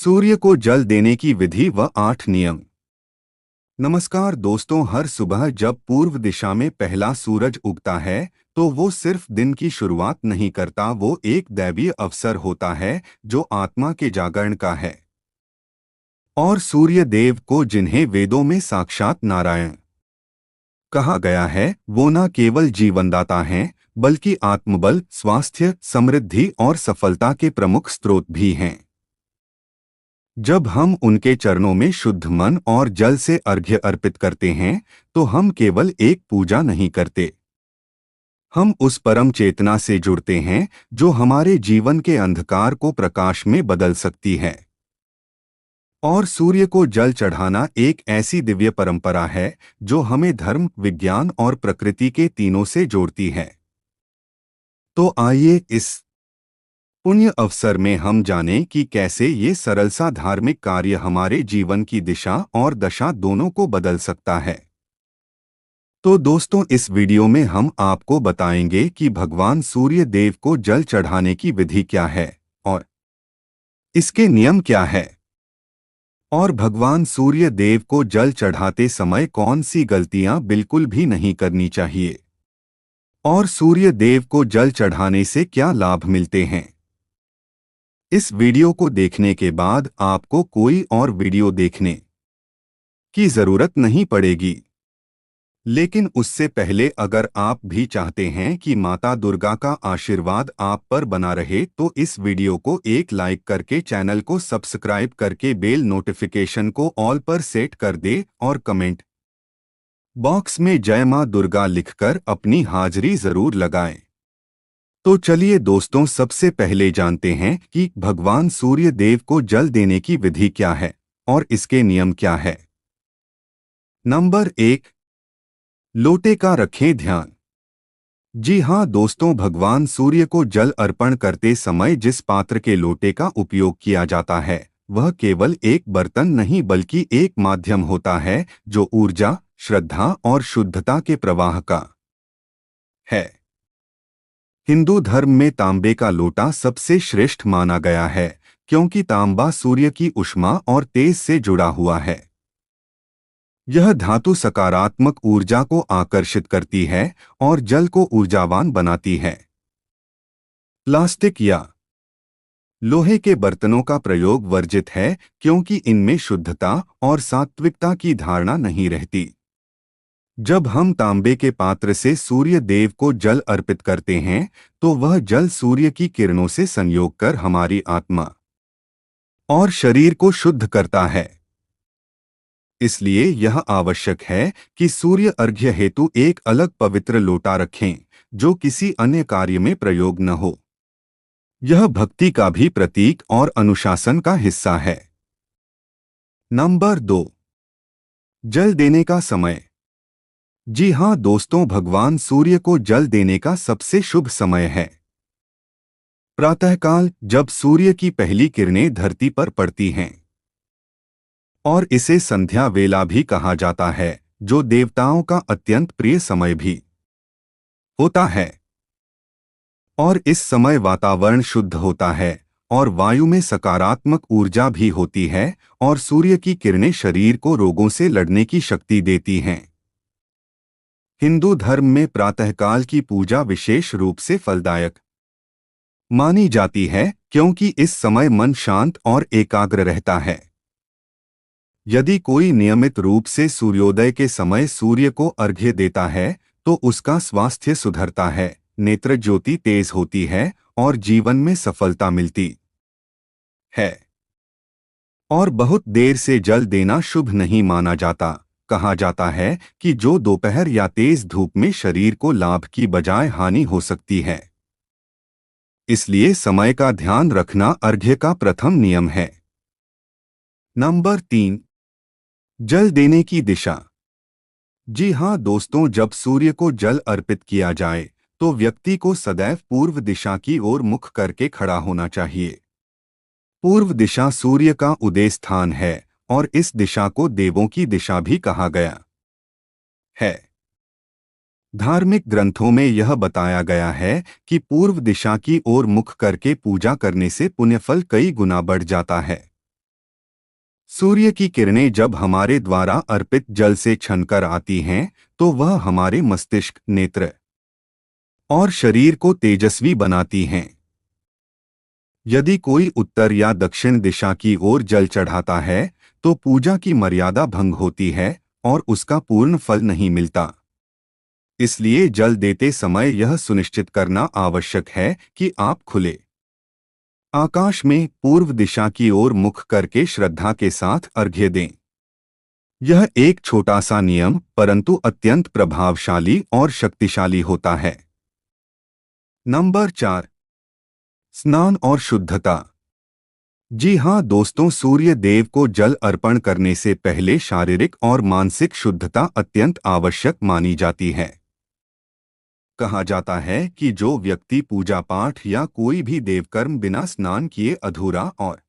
सूर्य को जल देने की विधि व 8 नियम। नमस्कार दोस्तों, हर सुबह जब पूर्व दिशा में पहला सूरज उगता है तो वो सिर्फ दिन की शुरुआत नहीं करता, वो एक दैवीय अवसर होता है जो आत्मा के जागरण का है। और सूर्य देव को, जिन्हें वेदों में साक्षात नारायण कहा गया है, वो न केवल जीवनदाता हैं बल्कि आत्मबल, स्वास्थ्य, समृद्धि और सफलता के प्रमुख स्रोत भी हैं। जब हम उनके चरणों में शुद्ध मन और जल से अर्घ्य अर्पित करते हैं तो हम केवल एक पूजा नहीं करते, हम उस परम चेतना से जुड़ते हैं जो हमारे जीवन के अंधकार को प्रकाश में बदल सकती है। और सूर्य को जल चढ़ाना एक ऐसी दिव्य परंपरा है जो हमें धर्म, विज्ञान और प्रकृति के तीनों से जोड़ती है। तो आइए इस पुण्य अवसर में हम जानें कि कैसे ये सरल सा धार्मिक कार्य हमारे जीवन की दिशा और दशा दोनों को बदल सकता है। तो दोस्तों, इस वीडियो में हम आपको बताएंगे कि भगवान सूर्य देव को जल चढ़ाने की विधि क्या है और इसके नियम क्या है, और भगवान सूर्य देव को जल चढ़ाते समय कौन सी गलतियां बिल्कुल भी नहीं करनी चाहिए, और सूर्य देव को जल चढ़ाने से क्या लाभ मिलते हैं। इस वीडियो को देखने के बाद आपको कोई और वीडियो देखने की जरूरत नहीं पड़ेगी। लेकिन उससे पहले अगर आप भी चाहते हैं कि माता दुर्गा का आशीर्वाद आप पर बना रहे तो इस वीडियो को एक लाइक करके, चैनल को सब्सक्राइब करके, बेल नोटिफिकेशन को ऑल पर सेट कर दे और कमेंट बॉक्स में जय मां दुर्गा लिखकर अपनी हाजिरी जरूर लगाएं। तो चलिए दोस्तों, सबसे पहले जानते हैं कि भगवान सूर्य देव को जल देने की विधि क्या है और इसके नियम क्या है। नंबर 1, लोटे का रखें ध्यान। जी हाँ दोस्तों, भगवान सूर्य को जल अर्पण करते समय जिस पात्र के लोटे का उपयोग किया जाता है वह केवल एक बर्तन नहीं बल्कि एक माध्यम होता है जो ऊर्जा, श्रद्धा और शुद्धता के प्रवाह का है। हिंदू धर्म में तांबे का लोटा सबसे श्रेष्ठ माना गया है क्योंकि तांबा सूर्य की ऊष्मा और तेज से जुड़ा हुआ है। यह धातु सकारात्मक ऊर्जा को आकर्षित करती है और जल को ऊर्जावान बनाती है। प्लास्टिक या लोहे के बर्तनों का प्रयोग वर्जित है क्योंकि इनमें शुद्धता और सात्विकता की धारणा नहीं रहती। जब हम तांबे के पात्र से सूर्य देव को जल अर्पित करते हैं तो वह जल सूर्य की किरणों से संयोग कर हमारी आत्मा और शरीर को शुद्ध करता है। इसलिए यह आवश्यक है कि सूर्य अर्घ्य हेतु एक अलग पवित्र लोटा रखें जो किसी अन्य कार्य में प्रयोग न हो। यह भक्ति का भी प्रतीक और अनुशासन का हिस्सा है। नंबर 2, जल देने का समय। जी हाँ दोस्तों, भगवान सूर्य को जल देने का सबसे शुभ समय है प्रातःकाल, जब सूर्य की पहली किरणें धरती पर पड़ती हैं। और इसे संध्या वेला भी कहा जाता है जो देवताओं का अत्यंत प्रिय समय भी होता है। और इस समय वातावरण शुद्ध होता है और वायु में सकारात्मक ऊर्जा भी होती है और सूर्य की किरणें शरीर को रोगों से लड़ने की शक्ति देती हैं। हिंदू धर्म में प्रातःकाल की पूजा विशेष रूप से फलदायक मानी जाती है क्योंकि इस समय मन शांत और एकाग्र रहता है। यदि कोई नियमित रूप से सूर्योदय के समय सूर्य को अर्घ्य देता है तो उसका स्वास्थ्य सुधरता है, नेत्र ज्योति तेज होती है और जीवन में सफलता मिलती है। और बहुत देर से जल देना शुभ नहीं माना जाता। कहा जाता है कि जो दोपहर या तेज धूप में शरीर को लाभ की बजाय हानि हो सकती है। इसलिए समय का ध्यान रखना अर्घ्य का प्रथम नियम है। नंबर 3, जल देने की दिशा। जी हाँ दोस्तों, जब सूर्य को जल अर्पित किया जाए तो व्यक्ति को सदैव पूर्व दिशा की ओर मुख करके खड़ा होना चाहिए। पूर्व दिशा सूर्य का उदय स्थान है और इस दिशा को देवों की दिशा भी कहा गया है। धार्मिक ग्रंथों में यह बताया गया है कि पूर्व दिशा की ओर मुख करके पूजा करने से पुण्यफल कई गुना बढ़ जाता है। सूर्य की किरणें जब हमारे द्वारा अर्पित जल से छनकर आती हैं, तो वह हमारे मस्तिष्क, नेत्र और शरीर को तेजस्वी बनाती हैं। यदि कोई उत्तर या दक्षिण दिशा की ओर जल चढ़ाता है, तो पूजा की मर्यादा भंग होती है और उसका पूर्ण फल नहीं मिलता। इसलिए जल देते समय यह सुनिश्चित करना आवश्यक है कि आप खुले आकाश में पूर्व दिशा की ओर मुख करके श्रद्धा के साथ अर्घ्य दें। यह एक छोटा सा नियम परंतु अत्यंत प्रभावशाली और शक्तिशाली होता है। नंबर 4, स्नान और शुद्धता। जी हाँ दोस्तों, सूर्य देव को जल अर्पण करने से पहले शारीरिक और मानसिक शुद्धता अत्यंत आवश्यक मानी जाती है। कहा जाता है कि जो व्यक्ति पूजा पाठ या कोई भी देवकर्म बिना स्नान किए अधूरा और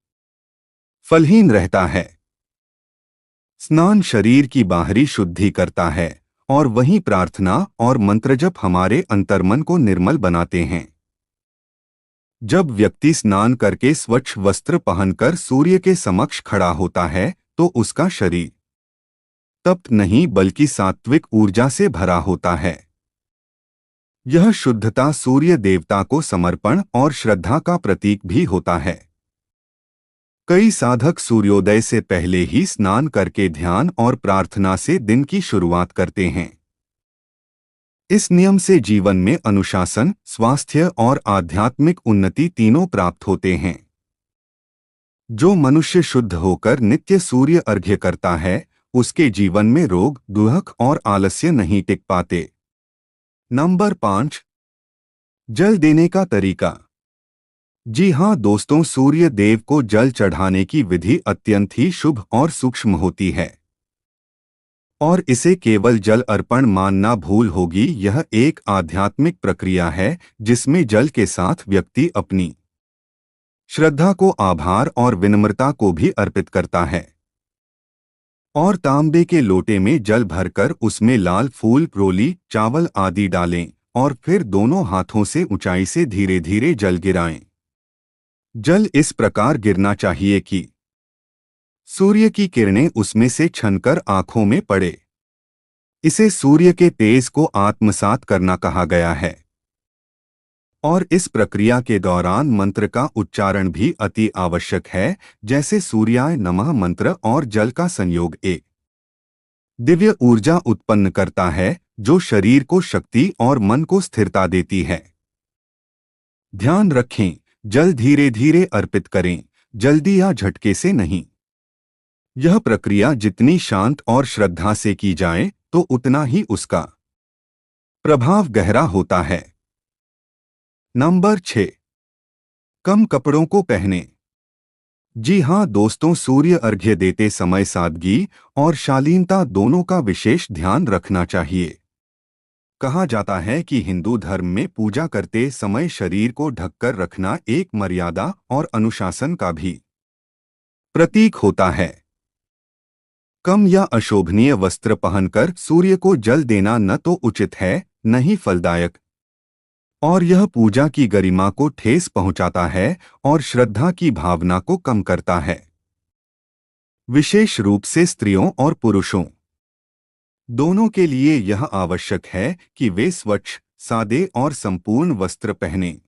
फलहीन रहता है। स्नान शरीर की बाहरी शुद्धि करता है और वहीं प्रार्थना और मंत्रजप हमारे अंतर्मन को निर्मल बनाते हैं। जब व्यक्ति स्नान करके स्वच्छ वस्त्र पहनकर सूर्य के समक्ष खड़ा होता है, तो उसका शरीर तप्त नहीं बल्कि सात्विक ऊर्जा से भरा होता है। यह शुद्धता सूर्य देवता को समर्पण और श्रद्धा का प्रतीक भी होता है। कई साधक सूर्योदय से पहले ही स्नान करके ध्यान और प्रार्थना से दिन की शुरुआत करते हैं। इस नियम से जीवन में अनुशासन, स्वास्थ्य और आध्यात्मिक उन्नति तीनों प्राप्त होते हैं। जो मनुष्य शुद्ध होकर नित्य सूर्य अर्घ्य करता है, उसके जीवन में रोग, दुख और आलस्य नहीं टिक पाते। नंबर 5, जल देने का तरीका। जी हाँ दोस्तों, सूर्य देव को जल चढ़ाने की विधि अत्यंत ही शुभ और सूक्ष्म होती है और इसे केवल जल अर्पण मानना भूल होगी। यह एक आध्यात्मिक प्रक्रिया है जिसमें जल के साथ व्यक्ति अपनी श्रद्धा को, आभार और विनम्रता को भी अर्पित करता है। और तांबे के लोटे में जल भरकर उसमें लाल फूल, रोली, चावल आदि डालें और फिर दोनों हाथों से ऊंचाई से धीरे धीरे जल गिराएं। जल इस प्रकार गिरना चाहिए कि सूर्य की किरणें उसमें से छनकर आंखों में पड़े। इसे सूर्य के तेज को आत्मसात करना कहा गया है। और इस प्रक्रिया के दौरान मंत्र का उच्चारण भी अति आवश्यक है, जैसे सूर्याय नमः मंत्र और जल का संयोग एक दिव्य ऊर्जा उत्पन्न करता है जो शरीर को शक्ति और मन को स्थिरता देती है। ध्यान रखें, जल धीरे धीरे अर्पित करें, जल्दी या झटके से नहीं। यह प्रक्रिया जितनी शांत और श्रद्धा से की जाए तो उतना ही उसका प्रभाव गहरा होता है। नंबर 6, कम कपड़ों को पहने। जी हाँ दोस्तों, सूर्य अर्घ्य देते समय सादगी और शालीनता दोनों का विशेष ध्यान रखना चाहिए। कहा जाता है कि हिंदू धर्म में पूजा करते समय शरीर को ढककर रखना एक मर्यादा और अनुशासन का भी प्रतीक होता है। कम या अशोभनीय वस्त्र पहनकर सूर्य को जल देना न तो उचित है, न ही फलदायक, और यह पूजा की गरिमा को ठेस पहुंचाता है और श्रद्धा की भावना को कम करता है। विशेष रूप से स्त्रियों और पुरुषों दोनों के लिए यह आवश्यक है कि वे स्वच्छ, सादे और संपूर्ण वस्त्र पहनें।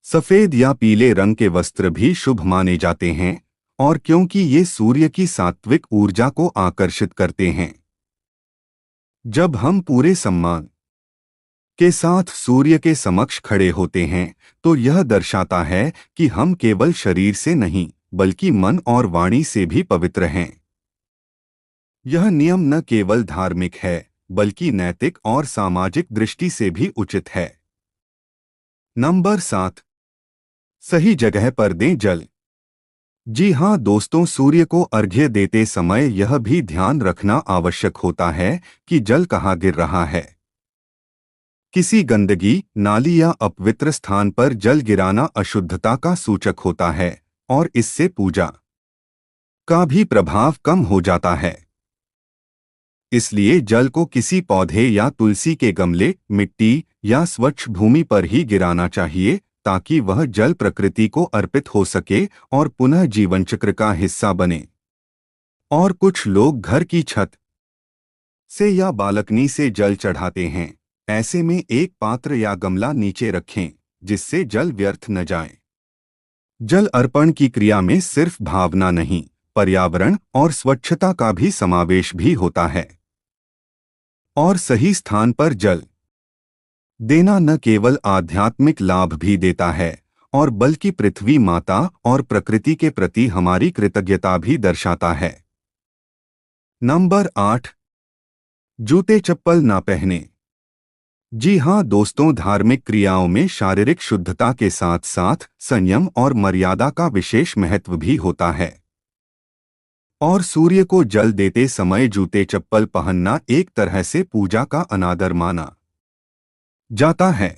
सफेद या पीले रंग के वस्त्र भी शुभ माने जाते हैं और क्योंकि ये सूर्य की सात्विक ऊर्जा को आकर्षित करते हैं। जब हम पूरे सम्मान के साथ सूर्य के समक्ष खड़े होते हैं, तो यह दर्शाता है कि हम केवल शरीर से नहीं बल्कि मन और वाणी से भी पवित्र हैं। यह नियम न केवल धार्मिक है बल्कि नैतिक और सामाजिक दृष्टि से भी उचित है। नंबर 7, सही जगह पर दें जल। जी हाँ दोस्तों, सूर्य को अर्घ्य देते समय यह भी ध्यान रखना आवश्यक होता है कि जल कहाँ गिर रहा है। किसी गंदगी, नाली या अपवित्र स्थान पर जल गिराना अशुद्धता का सूचक होता है और इससे पूजा का भी प्रभाव कम हो जाता है। इसलिए जल को किसी पौधे या तुलसी के गमले, मिट्टी या स्वच्छ भूमि पर ही गिराना चाहिए ताकि वह जल प्रकृति को अर्पित हो सके और पुनः जीवन चक्र का हिस्सा बने। और कुछ लोग घर की छत से या बालकनी से जल चढ़ाते हैं। ऐसे में एक पात्र या गमला नीचे रखें जिससे जल व्यर्थ न जाए। जल अर्पण की क्रिया में सिर्फ भावना नहीं, पर्यावरण और स्वच्छता का भी समावेश भी होता है। और सही स्थान पर जल देना न केवल आध्यात्मिक लाभ भी देता है और बल्कि पृथ्वी माता और प्रकृति के प्रति हमारी कृतज्ञता भी दर्शाता है। नंबर 8, जूते चप्पल ना पहने। जी हाँ दोस्तों, धार्मिक क्रियाओं में शारीरिक शुद्धता के साथ साथ संयम और मर्यादा का विशेष महत्व भी होता है। और सूर्य को जल देते समय जूते चप्पल पहनना एक तरह से पूजा का अनादर माना जाता है।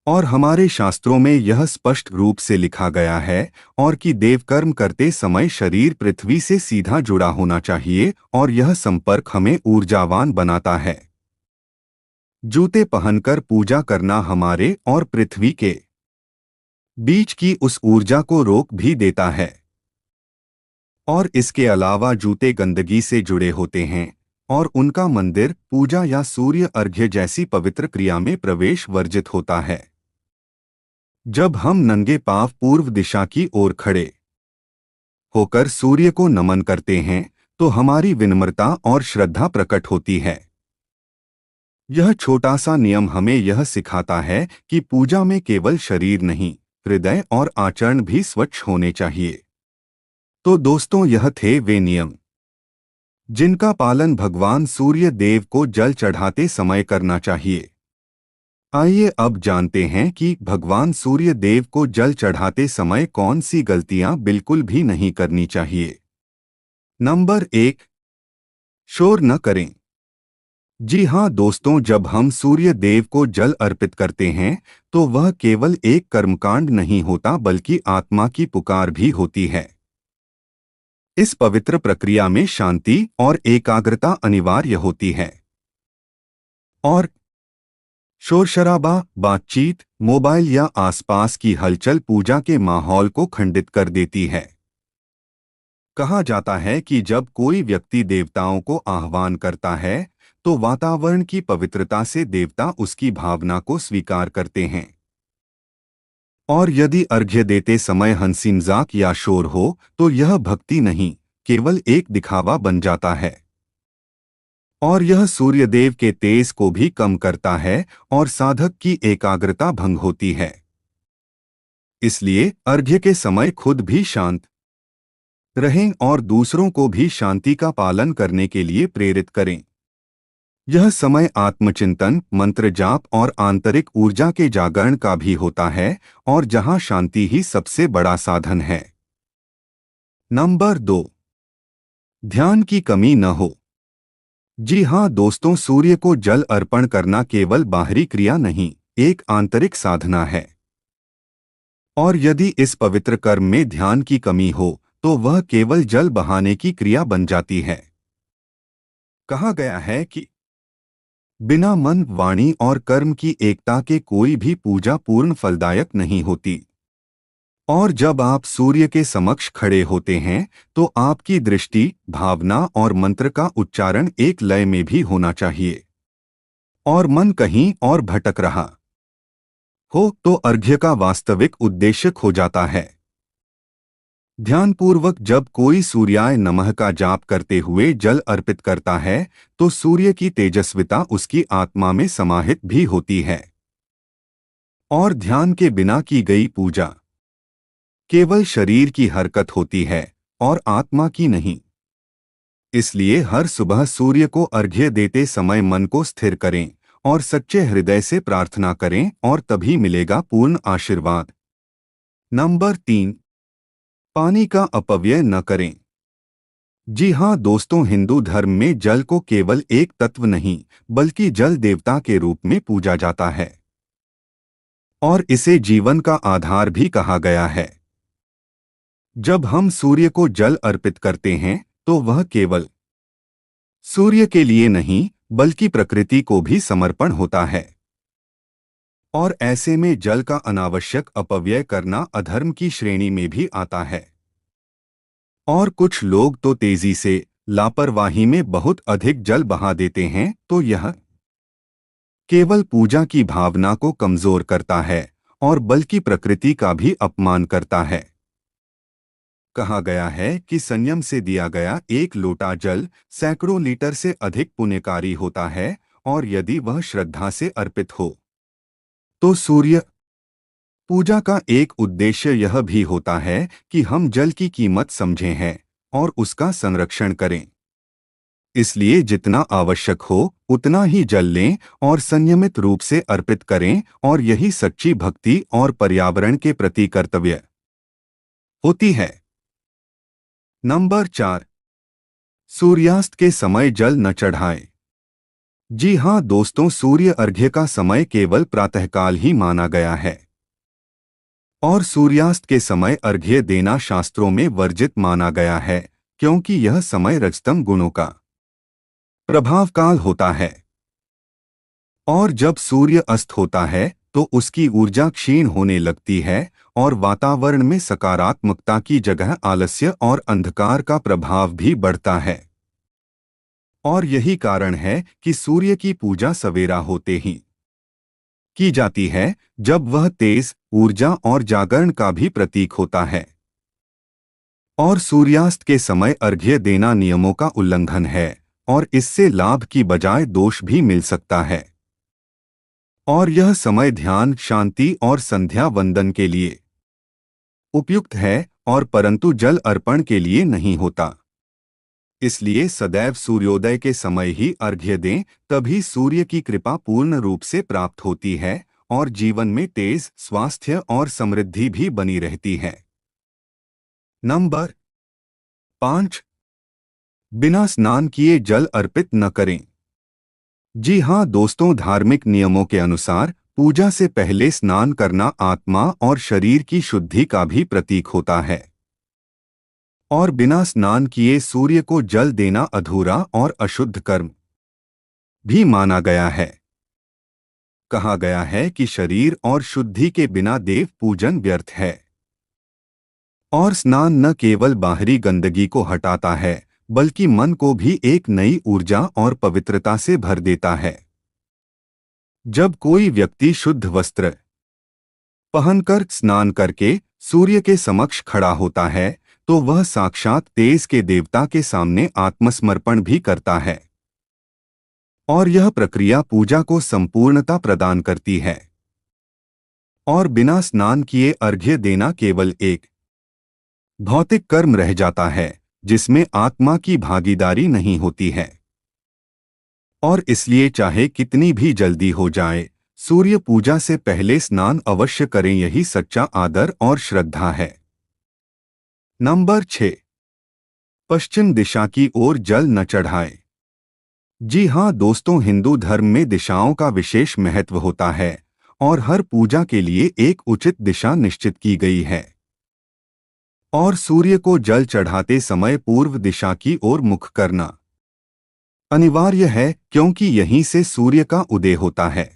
और हमारे शास्त्रों में यह स्पष्ट रूप से लिखा गया है और कि देवकर्म करते समय शरीर पृथ्वी से सीधा जुड़ा होना चाहिए और यह संपर्क हमें ऊर्जावान बनाता है। जूते पहनकर पूजा करना हमारे और पृथ्वी के बीच की उस ऊर्जा को रोक भी देता है। और इसके अलावा जूते गंदगी से जुड़े होते हैं और उनका मंदिर, पूजा या सूर्य अर्घ्य जैसी पवित्र क्रिया में प्रवेश वर्जित होता है। जब हम नंगे पांव पूर्व दिशा की ओर खड़े होकर सूर्य को नमन करते हैं तो हमारी विनम्रता और श्रद्धा प्रकट होती है। यह छोटा सा नियम हमें यह सिखाता है कि पूजा में केवल शरीर नहीं, हृदय और आचरण भी स्वच्छ होने चाहिए। तो दोस्तों, यह थे वे नियम जिनका पालन भगवान सूर्य देव को जल चढ़ाते समय करना चाहिए। आइए अब जानते हैं कि भगवान सूर्य देव को जल चढ़ाते समय कौन सी गलतियां बिल्कुल भी नहीं करनी चाहिए। नंबर 1, शोर न करें। जी हाँ दोस्तों, जब हम सूर्य देव को जल अर्पित करते हैं तो वह केवल एक कर्मकांड नहीं होता बल्कि आत्मा की पुकार भी होती है। इस पवित्र प्रक्रिया में शांति और एकाग्रता अनिवार्य होती है। और शोर शराबा, बातचीत, मोबाइल या आसपास की हलचल पूजा के माहौल को खंडित कर देती है। कहा जाता है कि जब कोई व्यक्ति देवताओं को आह्वान करता है तो वातावरण की पवित्रता से देवता उसकी भावना को स्वीकार करते हैं। और यदि अर्घ्य देते समय हंसी मजाक या शोर हो तो यह भक्ति नहीं, केवल एक दिखावा बन जाता है। और यह सूर्यदेव के तेज को भी कम करता है और साधक की एकाग्रता भंग होती है। इसलिए अर्घ्य के समय खुद भी शांत रहें और दूसरों को भी शांति का पालन करने के लिए प्रेरित करें। यह समय आत्मचिंतन, मंत्र जाप और आंतरिक ऊर्जा के जागरण का भी होता है और जहां शांति ही सबसे बड़ा साधन है। नंबर 2, ध्यान की कमी न हो। जी हाँ दोस्तों, सूर्य को जल अर्पण करना केवल बाहरी क्रिया नहीं, एक आंतरिक साधना है। और यदि इस पवित्र कर्म में ध्यान की कमी हो तो वह केवल जल बहाने की क्रिया बन जाती है। कहा गया है कि बिना मन, वाणी और कर्म की एकता के कोई भी पूजा पूर्ण फलदायक नहीं होती। और जब आप सूर्य के समक्ष खड़े होते हैं तो आपकी दृष्टि, भावना और मंत्र का उच्चारण एक लय में भी होना चाहिए। और मन कहीं और भटक रहा हो तो अर्घ्य का वास्तविक उद्देश्य खो जाता है। ध्यानपूर्वक जब कोई सूर्याय नमः का जाप करते हुए जल अर्पित करता है तो सूर्य की तेजस्विता उसकी आत्मा में समाहित भी होती है। और ध्यान के बिना की गई पूजा केवल शरीर की हरकत होती है और आत्मा की नहीं। इसलिए हर सुबह सूर्य को अर्घ्य देते समय मन को स्थिर करें और सच्चे हृदय से प्रार्थना करें और तभी मिलेगा पूर्ण आशीर्वाद। नंबर 3, पानी का अपव्यय न करें। जी हाँ दोस्तों, हिंदू धर्म में जल को केवल एक तत्व नहीं बल्कि जल देवता के रूप में पूजा जाता है और इसे जीवन का आधार भी कहा गया है। जब हम सूर्य को जल अर्पित करते हैं तो वह केवल सूर्य के लिए नहीं बल्कि प्रकृति को भी समर्पण होता है। और ऐसे में जल का अनावश्यक अपव्यय करना अधर्म की श्रेणी में भी आता है। और कुछ लोग तो तेजी से लापरवाही में बहुत अधिक जल बहा देते हैं, तो यह केवल पूजा की भावना को कमजोर करता है और बल्कि प्रकृति का भी अपमान करता है। कहा गया है कि संयम से दिया गया एक लोटा जल सैकड़ों लीटर से अधिक पुण्यकारी होता है, और यदि वह श्रद्धा से अर्पित हो तो सूर्य पूजा का एक उद्देश्य यह भी होता है कि हम जल की कीमत समझें हैं और उसका संरक्षण करें। इसलिए जितना आवश्यक हो उतना ही जल लें और संयमित रूप से अर्पित करें, और यही सच्ची भक्ति और पर्यावरण के प्रति कर्तव्य होती है। नंबर 4, सूर्यास्त के समय जल न चढ़ाएं। जी हाँ दोस्तों, सूर्य अर्घ्य का समय केवल प्रातःकाल ही माना गया है और सूर्यास्त के समय अर्घ्य देना शास्त्रों में वर्जित माना गया है, क्योंकि यह समय रजतम गुणों का प्रभाव काल होता है और जब सूर्य अस्त होता है तो उसकी ऊर्जा क्षीण होने लगती है और वातावरण में सकारात्मकता की जगह आलस्य और अंधकार का प्रभाव भी बढ़ता है। और यही कारण है कि सूर्य की पूजा सवेरा होते ही की जाती है, जब वह तेज ऊर्जा और जागरण का भी प्रतीक होता है। और सूर्यास्त के समय अर्घ्य देना नियमों का उल्लंघन है और इससे लाभ की बजाय दोष भी मिल सकता है। और यह समय ध्यान, शांति और संध्या वंदन के लिए उपयुक्त है, और परंतु जल अर्पण के लिए नहीं होता। इसलिए सदैव सूर्योदय के समय ही अर्घ्य दें, तभी सूर्य की कृपा पूर्ण रूप से प्राप्त होती है और जीवन में तेज स्वास्थ्य और समृद्धि भी बनी रहती है। नंबर 5, बिना स्नान किए जल अर्पित न करें। जी हाँ दोस्तों, धार्मिक नियमों के अनुसार पूजा से पहले स्नान करना आत्मा और शरीर की शुद्धि का भी प्रतीक होता है और बिना स्नान किए सूर्य को जल देना अधूरा और अशुद्ध कर्म भी माना गया है। कहा गया है कि शरीर और शुद्धि के बिना देव पूजन व्यर्थ है और स्नान न केवल बाहरी गंदगी को हटाता है बल्कि मन को भी एक नई ऊर्जा और पवित्रता से भर देता है। जब कोई व्यक्ति शुद्ध वस्त्र पहनकर स्नान करके सूर्य के समक्ष खड़ा होता है तो वह साक्षात तेज के देवता के सामने आत्मसमर्पण भी करता है और यह प्रक्रिया पूजा को संपूर्णता प्रदान करती है। और बिना स्नान किए अर्घ्य देना केवल एक भौतिक कर्म रह जाता है जिसमें आत्मा की भागीदारी नहीं होती है। और इसलिए चाहे कितनी भी जल्दी हो जाए, सूर्य पूजा से पहले स्नान अवश्य करें, यही सच्चा आदर और श्रद्धा है। नंबर 6, पश्चिम दिशा की ओर जल न चढ़ाएं। जी हाँ दोस्तों, हिंदू धर्म में दिशाओं का विशेष महत्व होता है और हर पूजा के लिए एक उचित दिशा निश्चित की गई है। और सूर्य को जल चढ़ाते समय पूर्व दिशा की ओर मुख करना अनिवार्य है, क्योंकि यहीं से सूर्य का उदय होता है।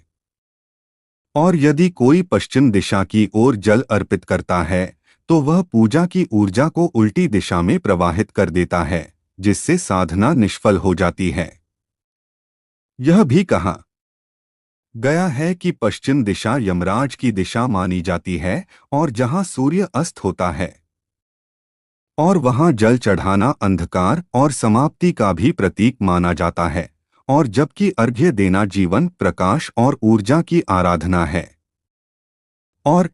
और यदि कोई पश्चिम दिशा की ओर जल अर्पित करता है तो वह पूजा की ऊर्जा को उल्टी दिशा में प्रवाहित कर देता है, जिससे साधना निष्फल हो जाती है। यह भी कहा गया है कि पश्चिम दिशा यमराज की दिशा मानी जाती है और जहां सूर्य अस्त होता है और वहां जल चढ़ाना अंधकार और समाप्ति का भी प्रतीक माना जाता है, और जबकि अर्घ्य देना जीवन, प्रकाश और ऊर्जा की आराधना है। और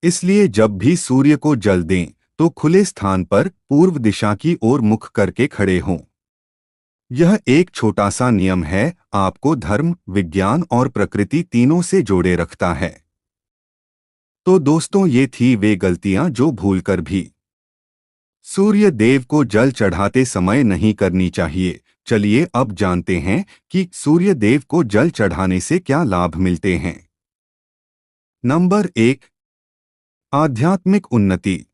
इसलिए जब भी सूर्य को जल दें तो खुले स्थान पर पूर्व दिशा की ओर मुख करके खड़े हों। यह एक छोटा सा नियम है, आपको धर्म, विज्ञान और प्रकृति तीनों से जोड़े रखता है। तो दोस्तों, ये थी वे गलतियां जो भूलकर भी सूर्य देव को जल चढ़ाते समय नहीं करनी चाहिए। चलिए अब जानते हैं कि सूर्य देव को जल चढ़ाने से क्या लाभ मिलते हैं। नंबर 1, आध्यात्मिक उन्नति।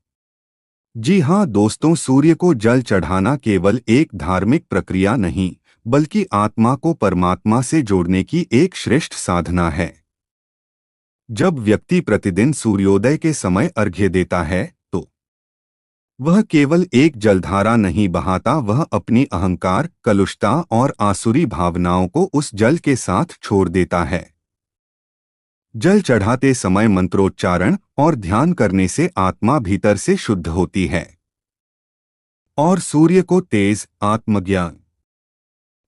जी हाँ दोस्तों, सूर्य को जल चढ़ाना केवल एक धार्मिक प्रक्रिया नहीं बल्कि आत्मा को परमात्मा से जोड़ने की एक श्रेष्ठ साधना है। जब व्यक्ति प्रतिदिन सूर्योदय के समय अर्घ्य देता है तो वह केवल एक जलधारा नहीं बहाता, वह अपनी अहंकार, कलुषता और आसुरी भावनाओं को उस जल के साथ छोड़ देता है। जल चढ़ाते समय मंत्रोच्चारण और ध्यान करने से आत्मा भीतर से शुद्ध होती है और सूर्य को तेज, आत्मज्ञान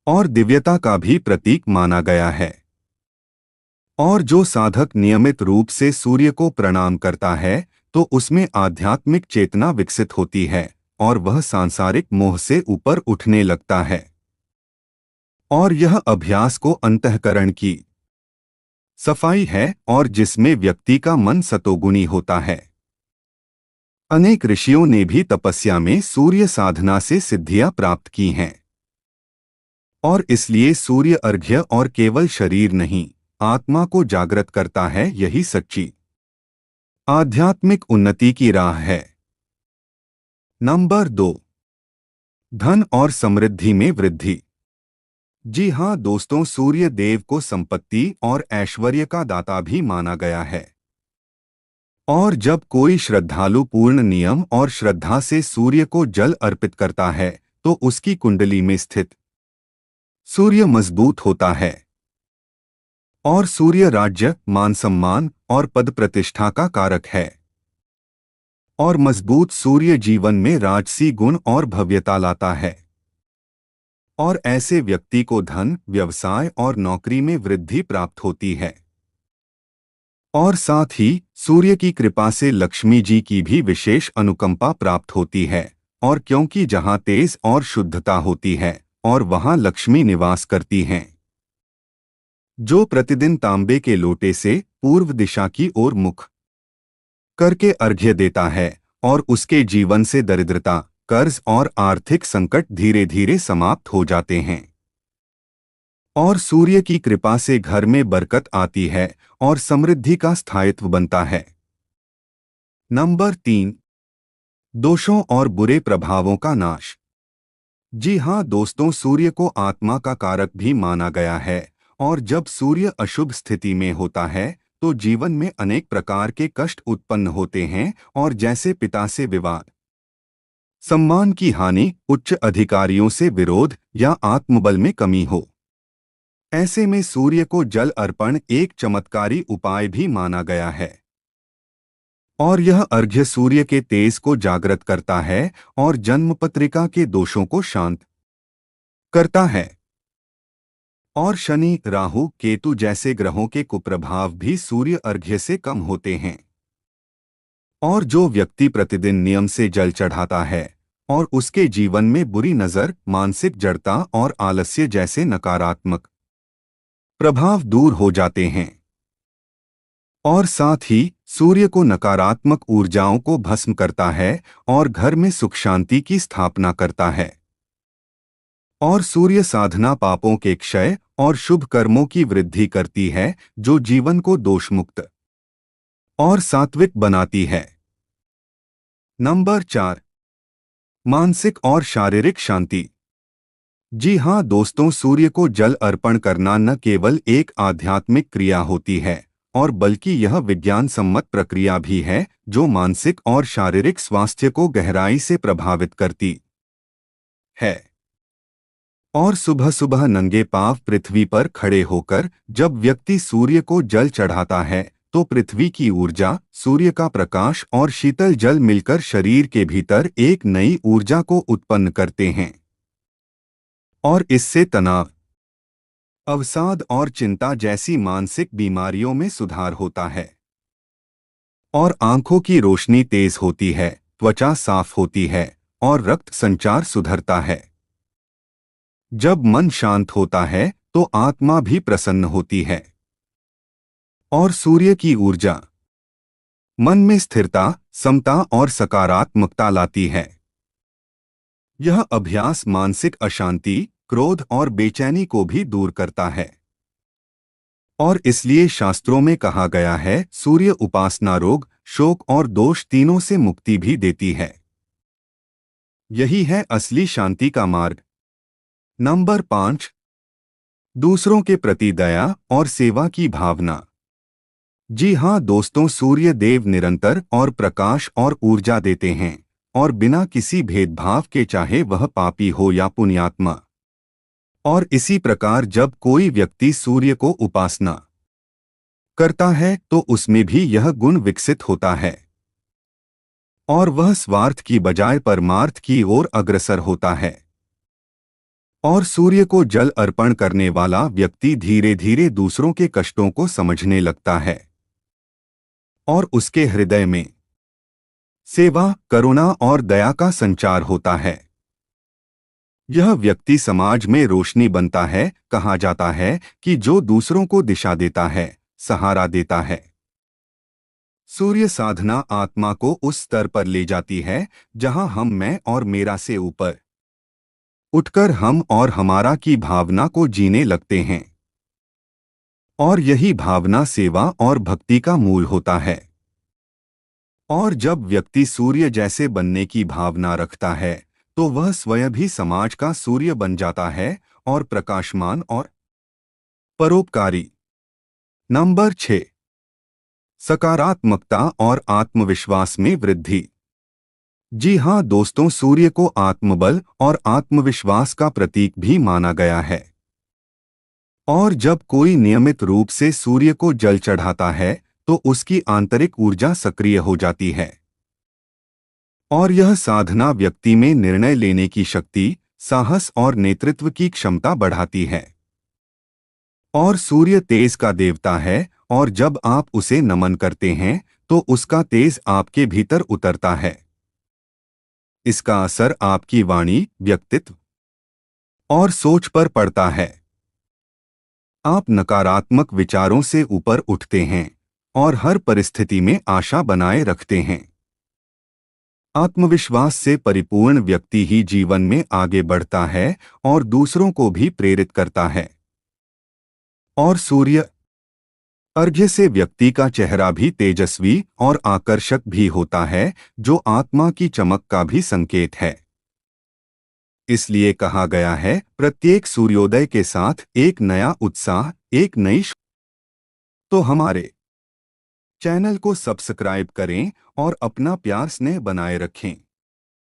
और दिव्यता का भी प्रतीक माना गया है। और जो साधक नियमित रूप से सूर्य को प्रणाम करता है तो उसमें आध्यात्मिक चेतना विकसित होती है और वह सांसारिक मोह से ऊपर उठने लगता है। और यह अभ्यास को अंतःकरण की सफाई है और जिसमें व्यक्ति का मन सतोगुणी होता है। अनेक ऋषियों ने भी तपस्या में सूर्य साधना से सिद्धियां प्राप्त की हैं और इसलिए सूर्य अर्घ्य और केवल शरीर नहीं, आत्मा को जागृत करता है। यही सच्ची आध्यात्मिक उन्नति की राह है। नंबर 2, धन और समृद्धि में वृद्धि। जी हाँ दोस्तों, सूर्य देव को संपत्ति और ऐश्वर्य का दाता भी माना गया है और जब कोई श्रद्धालु पूर्ण नियम और श्रद्धा से सूर्य को जल अर्पित करता है तो उसकी कुंडली में स्थित सूर्य मजबूत होता है और सूर्य राज्य, मान सम्मान और पद प्रतिष्ठा का कारक है और मजबूत सूर्य जीवन में राजसी गुण और भव्यता लाता है और ऐसे व्यक्ति को धन, व्यवसाय और नौकरी में वृद्धि प्राप्त होती है। और साथ ही सूर्य की कृपा से लक्ष्मी जी की भी विशेष अनुकंपा प्राप्त होती है और क्योंकि जहां तेज और शुद्धता होती है और वहां लक्ष्मी निवास करती हैं। जो प्रतिदिन तांबे के लोटे से पूर्व दिशा की ओर मुख करके अर्घ्य देता है और उसके जीवन से दरिद्रता, कर्ज और आर्थिक संकट धीरे धीरे समाप्त हो जाते हैं और सूर्य की कृपा से घर में बरकत आती है और समृद्धि का स्थायित्व बनता है। नंबर 3, दोषों और बुरे प्रभावों का नाश। जी हाँ दोस्तों, सूर्य को आत्मा का कारक भी माना गया है और जब सूर्य अशुभ स्थिति में होता है तो जीवन में अनेक प्रकार के कष्ट उत्पन्न होते हैं और जैसे पिता से विवाद, सम्मान की हानि, उच्च अधिकारियों से विरोध या आत्मबल में कमी हो। ऐसे में सूर्य को जल अर्पण एक चमत्कारी उपाय भी माना गया है और यह अर्घ्य सूर्य के तेज को जागृत करता है और जन्म पत्रिका के दोषों को शांत करता है और शनि, राहु, केतु जैसे ग्रहों के कुप्रभाव भी सूर्य अर्घ्य से कम होते हैं। और जो व्यक्ति प्रतिदिन नियम से जल चढ़ाता है और उसके जीवन में बुरी नजर, मानसिक जड़ता और आलस्य जैसे नकारात्मक प्रभाव दूर हो जाते हैं और साथ ही सूर्य को नकारात्मक ऊर्जाओं को भस्म करता है और घर में सुख शांति की स्थापना करता है और सूर्य साधना पापों के क्षय और शुभ कर्मों की वृद्धि करती है जो जीवन को दोषमुक्त और सात्विक बनाती है। नंबर 4, मानसिक और शारीरिक शांति। जी हाँ दोस्तों, सूर्य को जल अर्पण करना न केवल एक आध्यात्मिक क्रिया होती है और बल्कि यह विज्ञान सम्मत प्रक्रिया भी है जो मानसिक और शारीरिक स्वास्थ्य को गहराई से प्रभावित करती है। और सुबह सुबह नंगे पांव पृथ्वी पर खड़े होकर जब व्यक्ति सूर्य को जल चढ़ाता है तो पृथ्वी की ऊर्जा, सूर्य का प्रकाश और शीतल जल मिलकर शरीर के भीतर एक नई ऊर्जा को उत्पन्न करते हैं और इससे तनाव, अवसाद और चिंता जैसी मानसिक बीमारियों में सुधार होता है और आंखों की रोशनी तेज होती है, त्वचा साफ होती है और रक्त संचार सुधरता है। जब मन शांत होता है तो आत्मा भी प्रसन्न होती है और सूर्य की ऊर्जा मन में स्थिरता, समता और सकारात्मकता लाती है। यह अभ्यास मानसिक अशांति, क्रोध और बेचैनी को भी दूर करता है और इसलिए शास्त्रों में कहा गया है सूर्य उपासना रोग, शोक और दोष तीनों से मुक्ति भी देती है। यही है असली शांति का मार्ग। नंबर 5, दूसरों के प्रति दया और सेवा की भावना। जी हाँ दोस्तों, सूर्य देव निरंतर और प्रकाश और ऊर्जा देते हैं और बिना किसी भेदभाव के, चाहे वह पापी हो या पुण्यात्मा। और इसी प्रकार जब कोई व्यक्ति सूर्य को उपासना करता है तो उसमें भी यह गुण विकसित होता है और वह स्वार्थ की बजाय परमार्थ की ओर अग्रसर होता है। और सूर्य को जल अर्पण करने वाला व्यक्ति धीरे धीरे दूसरों के कष्टों को समझने लगता है और उसके हृदय में सेवा, करुणा और दया का संचार होता है। यह व्यक्ति समाज में रोशनी बनता है। कहा जाता है कि जो दूसरों को दिशा देता है, सहारा देता है। सूर्य साधना आत्मा को उस स्तर पर ले जाती है जहां हम मैं और मेरा से ऊपर उठकर हम और हमारा की भावना को जीने लगते हैं। और यही भावना सेवा और भक्ति का मूल होता है। और जब व्यक्ति सूर्य जैसे बनने की भावना रखता है तो वह स्वयं भी समाज का सूर्य बन जाता है और प्रकाशमान और परोपकारी। नंबर 6, सकारात्मकता और आत्मविश्वास में वृद्धि। जी हाँ दोस्तों, सूर्य को आत्मबल और आत्मविश्वास का प्रतीक भी माना गया है। और जब कोई नियमित रूप से सूर्य को जल चढ़ाता है तो उसकी आंतरिक ऊर्जा सक्रिय हो जाती है और यह साधना व्यक्ति में निर्णय लेने की शक्ति, साहस और नेतृत्व की क्षमता बढ़ाती है। और सूर्य तेज का देवता है और जब आप उसे नमन करते हैं तो उसका तेज आपके भीतर उतरता है। इसका असर आपकी वाणी, व्यक्तित्व और सोच पर पड़ता है। आप नकारात्मक विचारों से ऊपर उठते हैं और हर परिस्थिति में आशा बनाए रखते हैं। आत्मविश्वास से परिपूर्ण व्यक्ति ही जीवन में आगे बढ़ता है और दूसरों को भी प्रेरित करता है। और सूर्य अर्घ्य से व्यक्ति का चेहरा भी तेजस्वी और आकर्षक भी होता है, जो आत्मा की चमक का भी संकेत है। इसलिए कहा गया है, प्रत्येक सूर्योदय के साथ एक नया उत्साह, एक नई तो हमारे चैनल को सब्सक्राइब करें और अपना प्यार स्नेह बनाए रखें।